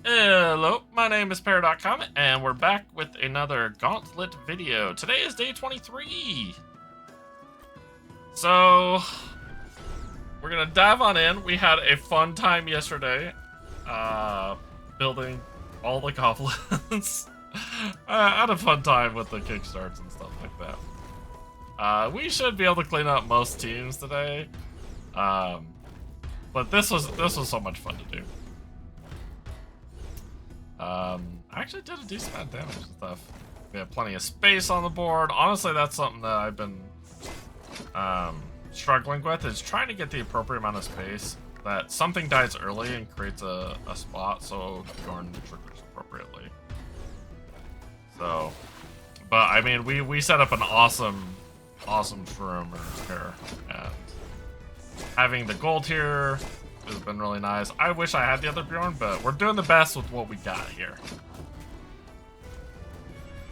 Hello, my name is Para.com, and we're back with another Gauntlet video. Today is day 23. So, we're gonna dive on in. We had a fun time yesterday, building all the goblins. I had a fun time with the kickstarts and stuff like that. We should be able to clean up most teams today. But this was so much fun to do. I actually did a decent amount of damage and stuff. We have plenty of space on the board. Honestly, that's something that I've been struggling with, is trying to get the appropriate amount of space that something dies early and creates a spot so Bjorn triggers appropriately. So, but I mean, we set up an awesome shroom here, and having the gold here has been really nice. I wish I had the other Bjorn, but we're doing the best with what we got here.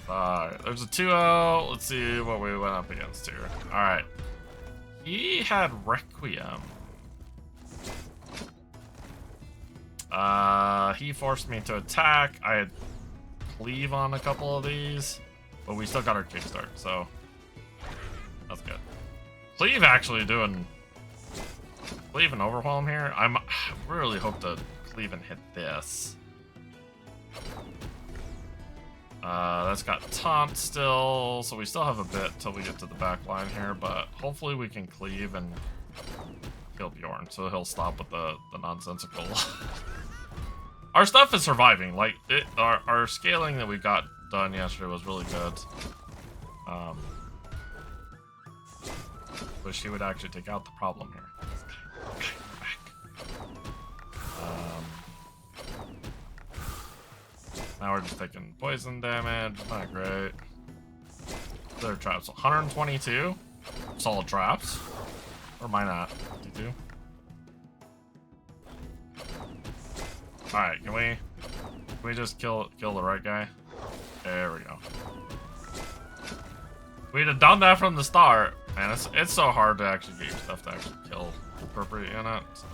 Alright, there's a 2-0. Let's see what we went up against here. Alright. He had Requiem. He forced me to attack. I had Cleave on a couple of these, but we still got our kickstart, so that's good. Cleave actually doing Cleave and Overwhelm here. I really hope to Cleave and hit this. That's got Taunt still, so we still have a bit till we get to the back line here, but hopefully we can Cleave and kill Bjorn, so he'll stop with the nonsensical. Our stuff is surviving. Like, our scaling that we got done yesterday was really good. Wish he would actually take out the problem here. Now we're just taking poison damage. Not great. Their traps. 122 solid traps. Or am I not? 52. Alright, can we just kill the right guy? There we go. We'd have done that from the start. Man, it's so hard to actually get your stuff to actually kill the appropriate unit, so.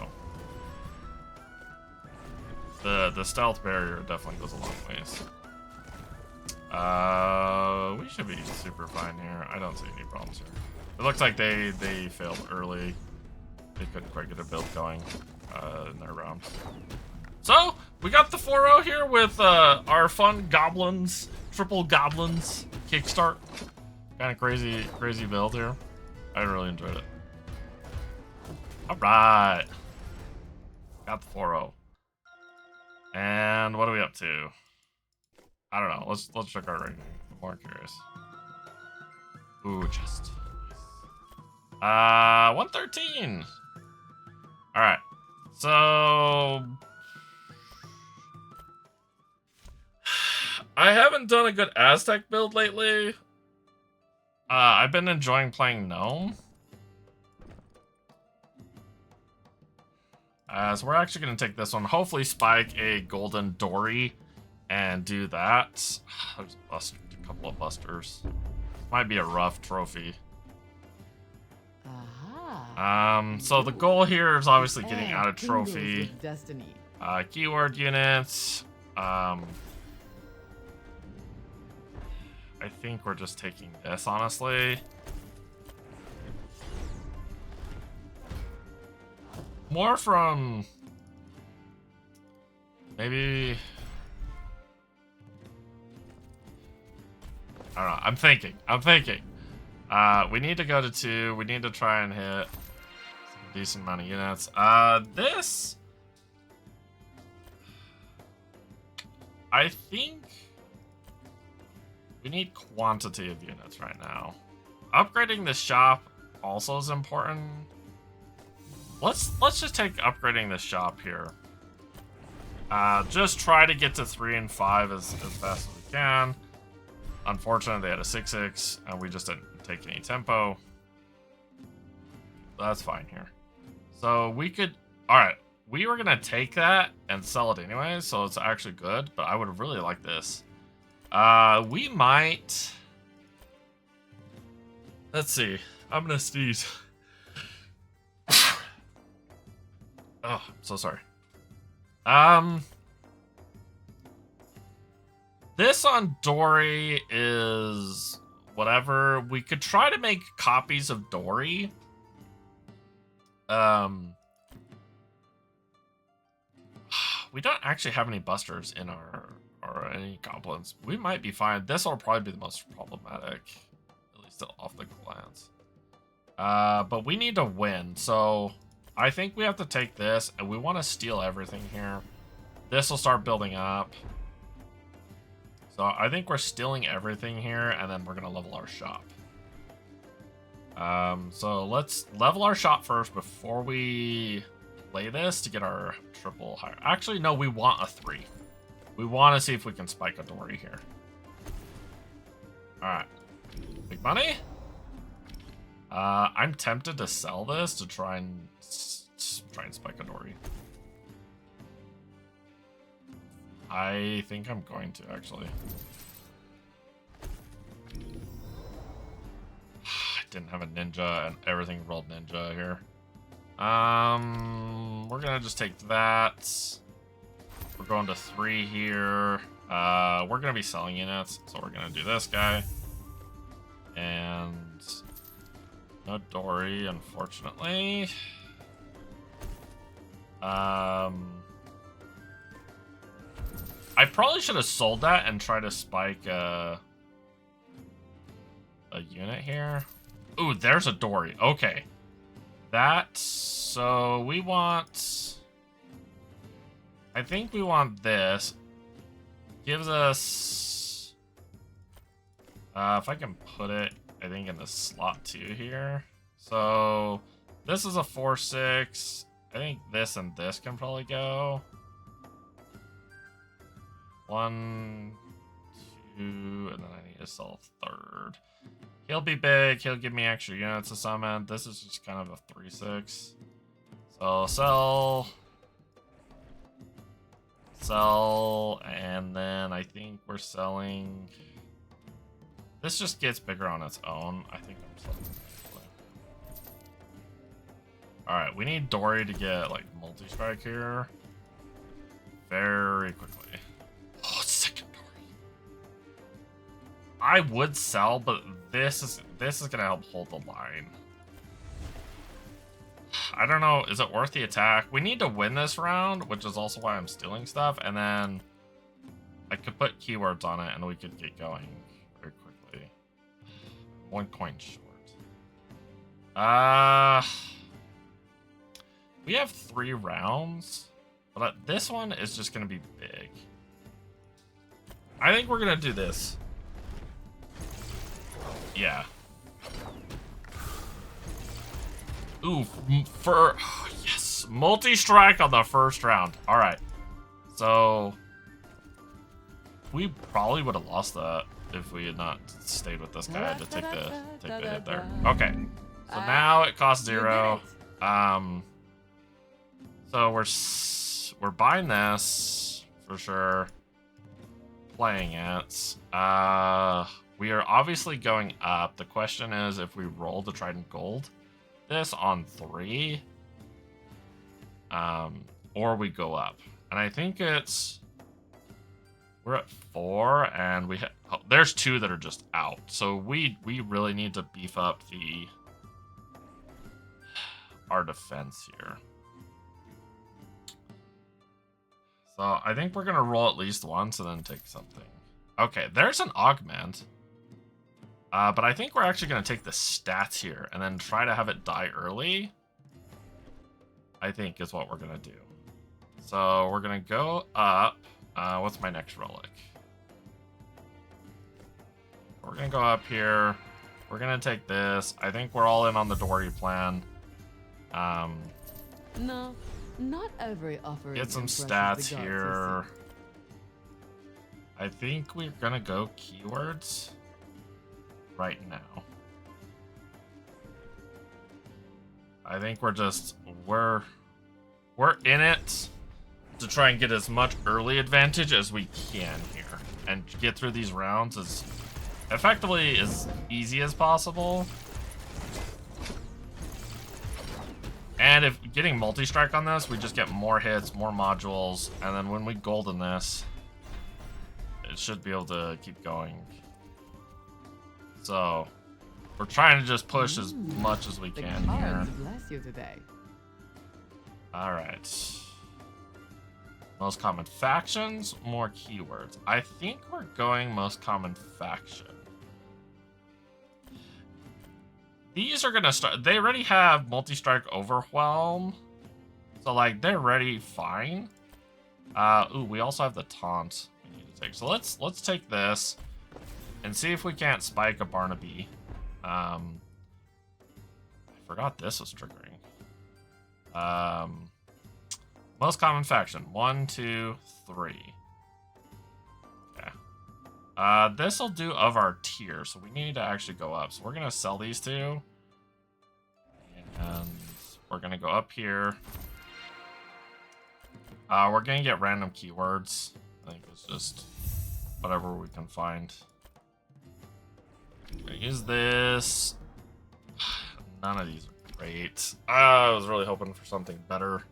The stealth barrier definitely goes a long ways. We should be super fine here. I don't see any problems here. It looks like they failed early. They couldn't quite get a build going in their rounds. So, we got the 4-0 here with our fun goblins, triple goblins kickstart. Kind of crazy build here. I really enjoyed it. Alright. Got the 4-0. And what are we up to? I don't know. Let's check our rating. I'm more curious. Ooh, just 113. All right. So I haven't done a good Aztec build lately. I've been enjoying playing Gnome. So we're actually going to take this one. Hopefully spike a golden dory and do that. There's a couple of busters. Might be a rough trophy. So the goal here is obviously getting out of trophy. Keyword units. I think we're just taking this, honestly. More from maybe, I don't know. I'm thinking. We need to go to 2. We need to try and hit some decent amount of units. This, I think we need quantity of units right now. Upgrading the shop also is important. Let's just take upgrading the shop here. Just try to get to 3 and 5 as fast as we can. Unfortunately, they had a 6-6, and we just didn't take any tempo. That's fine here. So we could... Alright, we were going to take that and sell it anyway, so it's actually good, but I would really like this. We might... Let's see. I'm going to sneeze. Oh, I'm so sorry. This on Dory is whatever. We could try to make copies of Dory. We don't actually have any busters in our or any goblins. We might be fine. This will probably be the most problematic, at least off the glance. But we need to win, so I think we have to take this, and we want to steal everything here. This will start building up. So I think we're stealing everything here, and then we're going to level our shop. So let's level our shop first before we play this to get our triple higher. Actually, no, we want a 3. We want to see if we can spike a Dory here. Alright. Big money? I'm tempted to sell this to try and spike a Dory. I think I'm going to, actually. I didn't have a ninja, and everything rolled ninja here. We're gonna just take that. We're going to 3 here. We're gonna be selling units, so we're gonna do this guy. And no Dory, unfortunately. I probably should have sold that and tried to spike a unit here. Ooh, there's a Dory. Okay. So we want... I think we want this. Gives us... if I can put it, I think in the slot 2 here. So this is a 4/6. I think this and this can probably go. 1, 2, and then I need to sell a 3rd. He'll be big. He'll give me extra units to summon. This is just kind of a 3/6. So sell, and then I think we're selling. This just gets bigger on its own. I think I'm selling. All right, we need Dory to get like multi-strike here very quickly. Oh, second Dory. I would sell, but this is gonna help hold the line. I don't know. Is it worth the attack? We need to win this round, which is also why I'm stealing stuff. And then I could put keywords on it, and we could get going very quickly. 1 coin short. We have 3 rounds, but this one is just gonna be big. I think we're gonna do this. Yeah. Ooh, yes, multi-strike on the first round. All right, so we probably would have lost that if we had not stayed with this guy to take the hit there. Okay, so now it costs 0. So we're buying this for sure. Playing it. We are obviously going up. The question is if we roll the Trident Gold this on 3, or we go up. And I think we're at 4, and there's 2 that are just out. So we really need to beef up our defense here. So I think we're gonna roll at least once and then take something. Okay, there's an augment. But I think we're actually gonna take the stats here and then try to have it die early. I think is what we're gonna do. So we're gonna go up. What's my next relic? We're gonna go up here. We're gonna take this. I think we're all in on the Dory plan. No, not every offering. Get some stats here. I think we're gonna go keywords right now. I think we're in it to try and get as much early advantage as we can here and get through these rounds as effectively as easy as possible. And if getting multi-strike on this, we just get more hits, more modules, and then when we golden this, it should be able to keep going. So, we're trying to just push as much as we can here. Bless you today. Alright. Most common factions, more keywords. I think we're going most common faction. These are gonna start. They already have multi-strike overwhelm. So, like, they're ready fine. Ooh, we also have the taunt we need to take. So let's take this and see if we can't spike a Barnaby. I forgot this was triggering. Most common faction. 1, 2, 3. Okay. This will do of our tier, so we need to actually go up. So we're gonna sell these two. And we're gonna go up here. We're gonna get random keywords. I think it's just whatever we can find. Use this. None of these are great. I was really hoping for something better.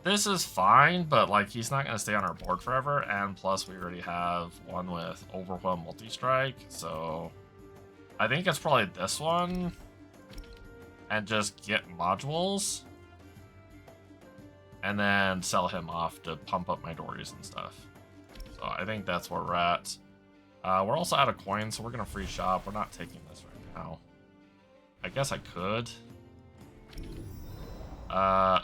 This is fine, but like he's not gonna stay on our board forever, and plus we already have one with Overwhelm Multi-Strike, so I think it's probably this one. And just get modules. And then sell him off to pump up my dories and stuff. So I think that's where we're at. We're also out of coins, so we're gonna free shop. We're not taking this right now. I guess I could.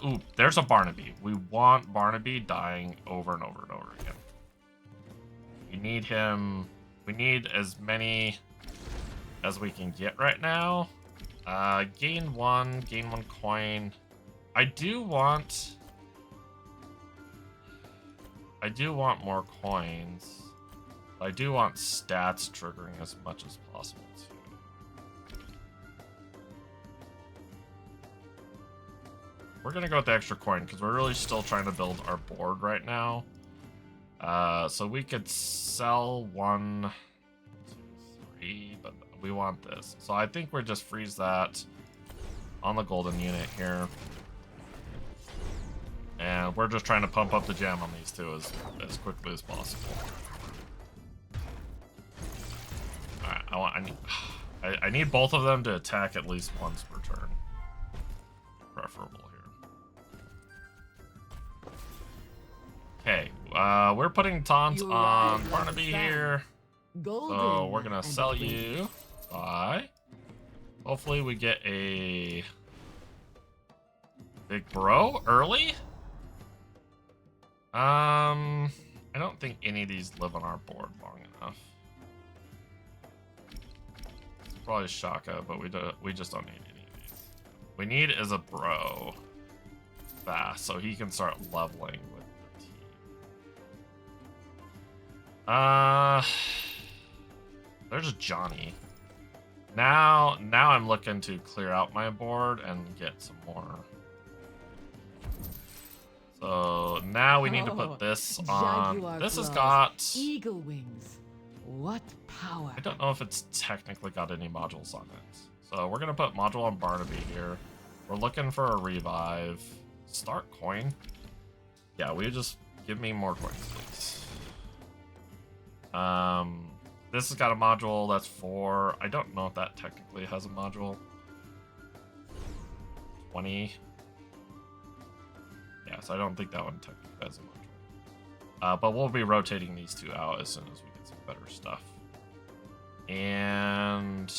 Ooh, there's a Barnaby. We want Barnaby dying over and over and over again. We need him. We need as many as we can get right now. Gain one coin. I do want more coins. I do want stats triggering as much as possible too. We're gonna go with the extra coin because we're really still trying to build our board right now. So we could sell 1, 2, 3, but we want this. So I think we're just freeze that on the golden unit here. And we're just trying to pump up the gem on these two as quickly as possible. Alright, I need both of them to attack at least once per turn. Preferable here. Okay, we're putting taunt on Barnaby here. So we're gonna sell you. Bye. Hopefully we get a big bro early. I don't think any of these live on our board long enough. It's probably Shaka, but we just don't need any of these. We need is a bro fast, so he can start leveling with the team. There's a Johnny. Now I'm looking to clear out my board and get some more. So now we need to put this on. This has got eagle wings. What power! I don't know if it's technically got any modules on it. So we're gonna put module on Barnaby here. We're looking for a revive. Start coin. Yeah, we just give me more coins, please. This has got a module that's 4. I don't know if that technically has a module. 20. Yeah, so I don't think that one technically has a module. But we'll be rotating these two out as soon as we get some better stuff. And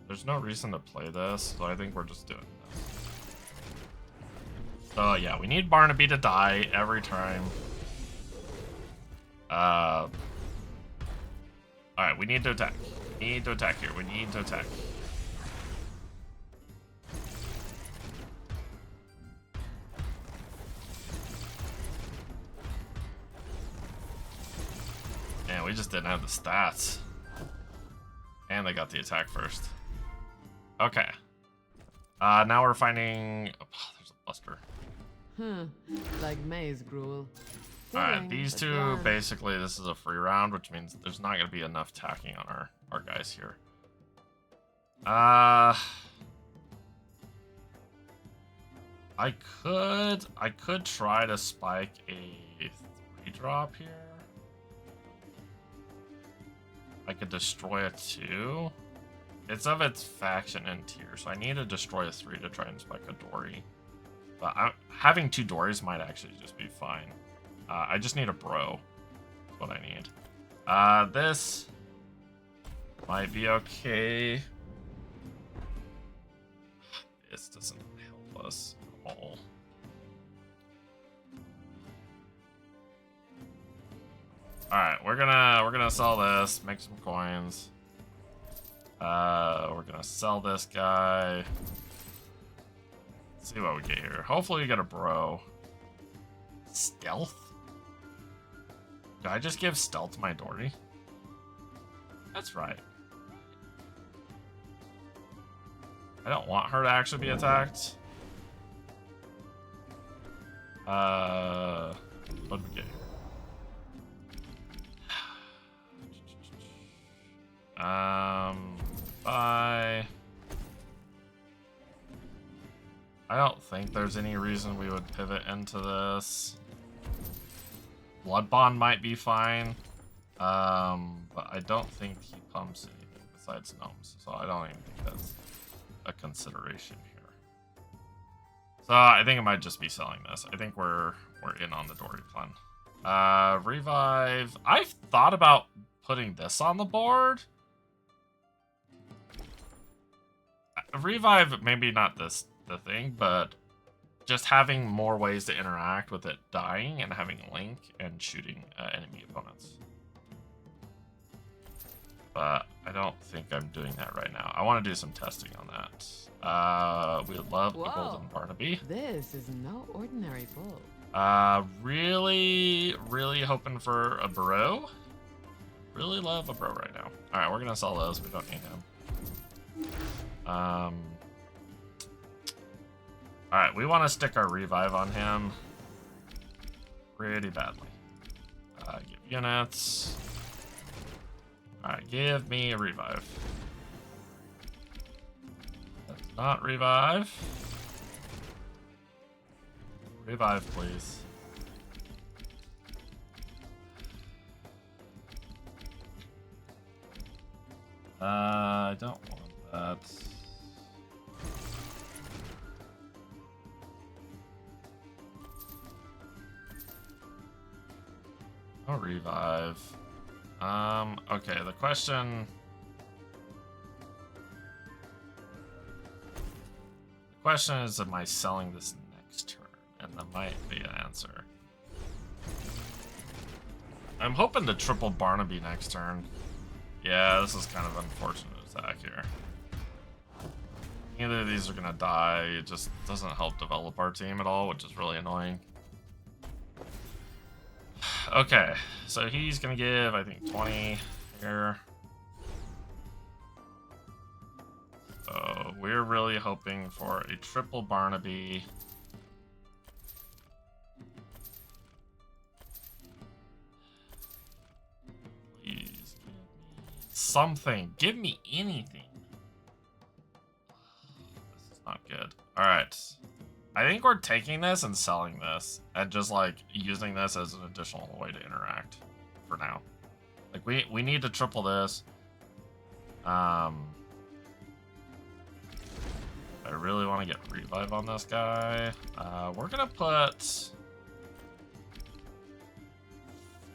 there's no reason to play this, so I think we're just doing this. So yeah, we need Barnaby to die every time. Alright, we need to attack. We need to attack here. We need to attack. Man, we just didn't have the stats. And they got the attack first. Okay. Now we're finding... Oh, there's a Buster. Like maize gruel. Alright, these two, basically, this is a free round, which means there's not going to be enough tacking on our guys here. I could try to spike a drop here. I could destroy a 2. It's of its faction and tier, so I need to destroy a 3 to try and spike a Dory. But having 2 Dories might actually just be fine. I just need a bro. That's what I need. This might be okay. This doesn't help us at all. Alright, we're gonna sell this, make some coins. We're gonna sell this guy. Let's see what we get here. Hopefully we get a bro. Stealth? Did I just give stealth to my Dory? That's right. I don't want her to actually be attacked. What did we get here? Bye. I don't think there's any reason we would pivot into this. Blood Bond might be fine. But I don't think he pumps anything besides gnomes, so I don't even think that's a consideration here. So I think it might just be selling this. I think we're in on the Dory plan. Revive. I've thought about putting this on the board. Revive, maybe not the thing, but just having more ways to interact with it dying and having Link and shooting enemy opponents. But I don't think I'm doing that right now. I want to do some testing on that. We would love the Golden Barnaby. This is no ordinary bull. Really hoping for a bro. Really love a bro right now. Alright, we're gonna sell those. We don't need him. Alright, we want to stick our revive on him pretty badly. Give units. Alright, give me a revive. That's not revive. Revive, please. I don't want that. No revive. Okay, the question... The question is, am I selling this next turn? And that might be an answer. I'm hoping to triple Barnaby next turn. Yeah, this is kind of unfortunate attack here. Neither of these are gonna die. It just doesn't help develop our team at all, which is really annoying. Okay, so he's gonna give, I think, 20 here. So we're really hoping for a triple Barnaby. Please give me something. Give me anything. This is not good. Alright. I think we're taking this and selling this. And just, like, using this as an additional way to interact. For now. Like, we need to triple this. I really want to get revive on this guy. We're gonna put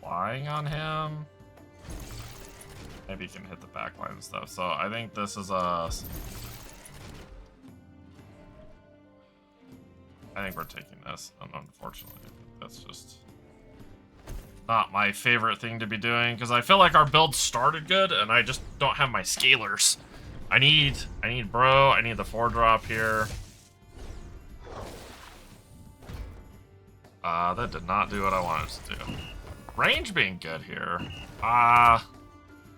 flying on him. Maybe he can hit the backline and stuff. So I think this is a... I think we're taking this, and unfortunately, that's just not my favorite thing to be doing, because I feel like our build started good, and I just don't have my scalers. I need bro, I need the 4-drop here. That did not do what I wanted to do. Range being good here. I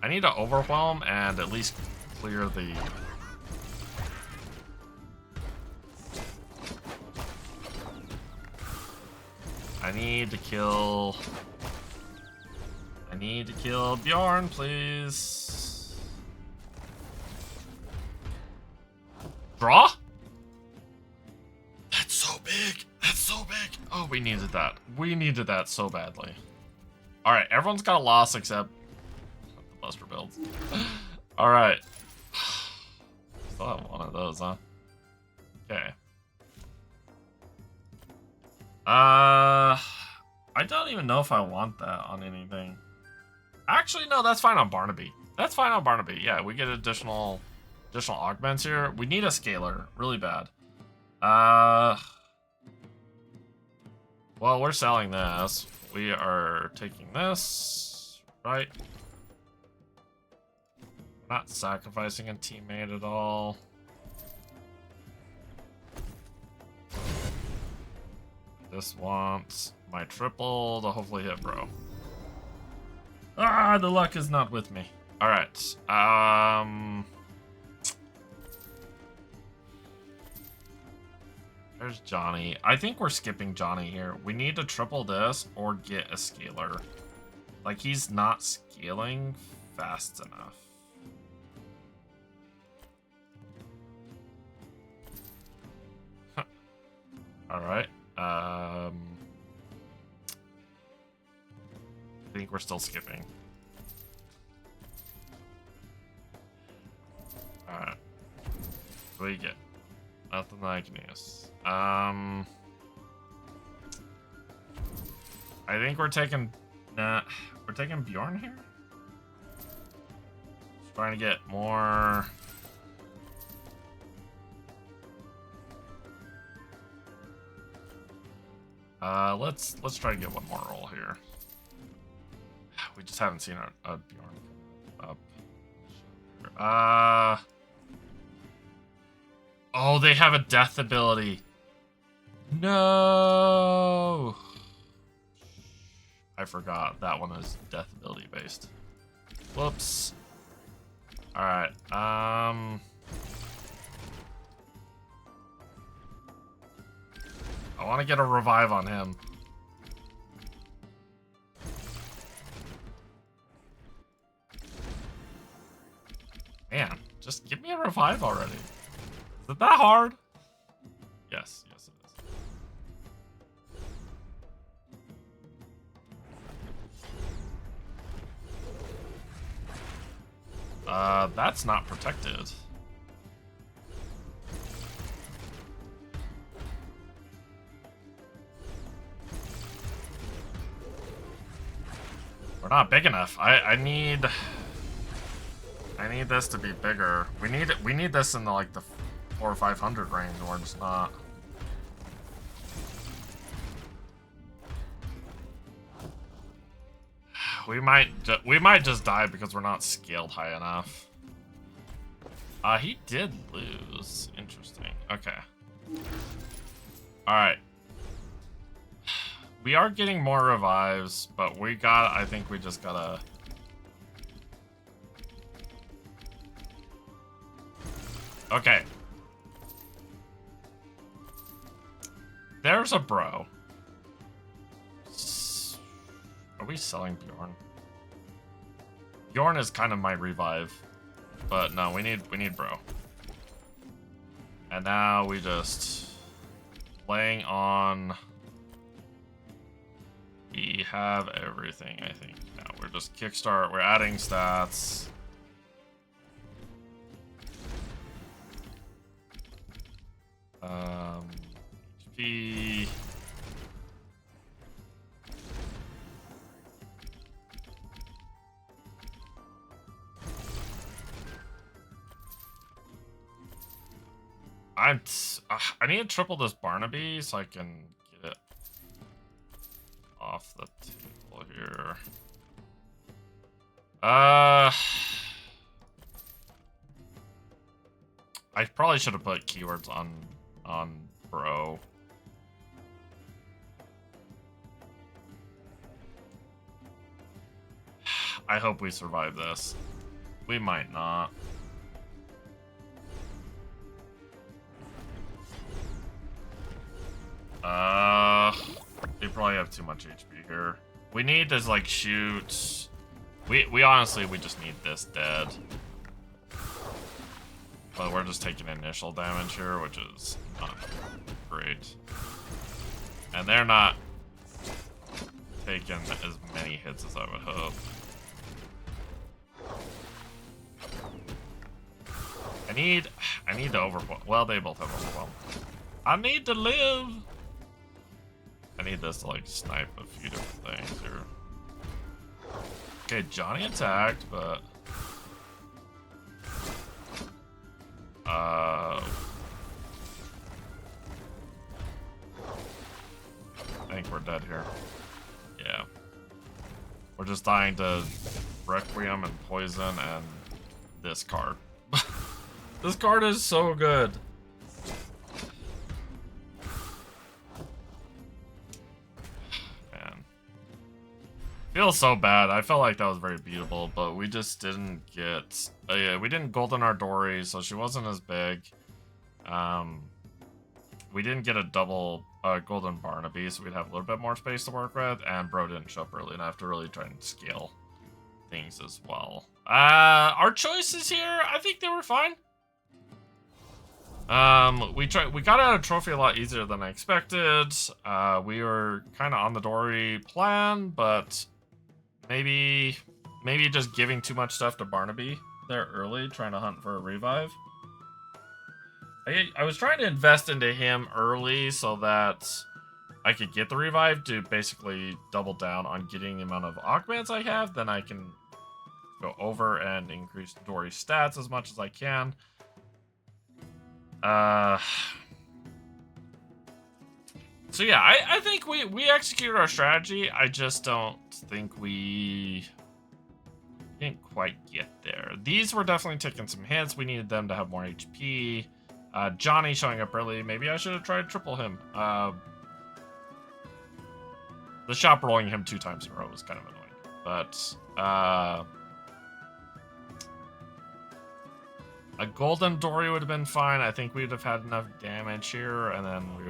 need to overwhelm and at least clear the... I need to kill Bjorn, please. Draw? That's so big. That's so big. Oh, we needed that. We needed that so badly. Alright, everyone's got a loss except the Buster builds. Alright. Still have one of those, huh? Okay. I don't even know if I want that on anything. Actually, no, that's fine on Barnaby. That's fine on Barnaby. Yeah, we get additional augments here. We need a scaler really bad. Well, we're selling this. We are taking this, right? We're not sacrificing a teammate at all. This wants my triple to hopefully hit bro. Ah, the luck is not with me. All right. There's Johnny. I think we're skipping Johnny here. We need to triple this or get a scaler. Like, he's not scaling fast enough. All right. I think we're still skipping. Alright. What do you get? Nothing that I can use. I think we're taking... Nah, we're taking Bjorn here? Just trying to get more... Let's try to get one more roll here. We just haven't seen a Bjorn up. Oh, they have a death ability. No. I forgot that one is death ability based. Whoops. All right. I want to get a revive on him. Man, just give me a revive already. Is it that hard? Yes, yes it is. That's not protected. We're not big enough. I need this to be bigger. We need this in the like the 400 or 500 range, and we're just not. We might just die because we're not scaled high enough. He did lose. Interesting. Okay. All right. We are getting more revives, but I think we just gotta... Okay. There's a bro. Are we selling Bjorn? Bjorn is kind of my revive. But no, we need bro. And now we just... Laying on... We have everything, I think. Now we're just kickstart. We're adding stats. HP. I need to triple this Barnaby so I can get it off the table here. I probably should have put keywords on bro. I hope we survive this. We might not. They probably have too much HP here. We need to like shoot. We honestly just need this dead. But we're just taking initial damage here, which is not great. And they're not taken as many hits as I would hope. I need to overwhelm. Well, they both have overwhelm. I need to live. I need this to like snipe a few different things here. Okay, Johnny attacked, but I think we're dead here. Yeah. We're just dying to Requiem and Poison and this card. This card is so good. Man. Feels so bad. I felt like that was very beatable, but we just didn't get... yeah, we didn't golden our Dory, so she wasn't as big. We didn't get a double golden Barnaby, so we'd have a little bit more space to work with, and Bro didn't show up early enough to really try and scale things as well. Our choices here, I think they were fine. We got out a trophy a lot easier than I expected. We were kind of on the Dory plan, but maybe just giving too much stuff to Barnaby there early, trying to hunt for a revive. I was trying to invest into him early so that I could get the revive to basically double down on getting the amount of augments I have. Then I can go over and increase Dory's stats as much as I can. So yeah, I think we executed our strategy. I just don't think we didn't quite get there. These were definitely taking some hits. We needed them to have more HP. Johnny showing up early. Maybe I should have tried triple him. The shop rolling him 2 times in a row was kind of annoying. But a golden Dory would have been fine. I think we'd have had enough damage here, and then we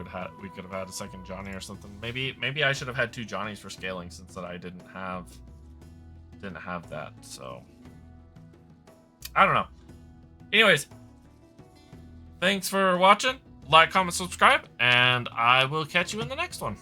could have had a second Johnny or something. Maybe I should have had 2 Johnnies for scaling, since that I didn't have that. So I don't know. Anyways, thanks for watching. Like, comment, subscribe, and I will catch you in the next one.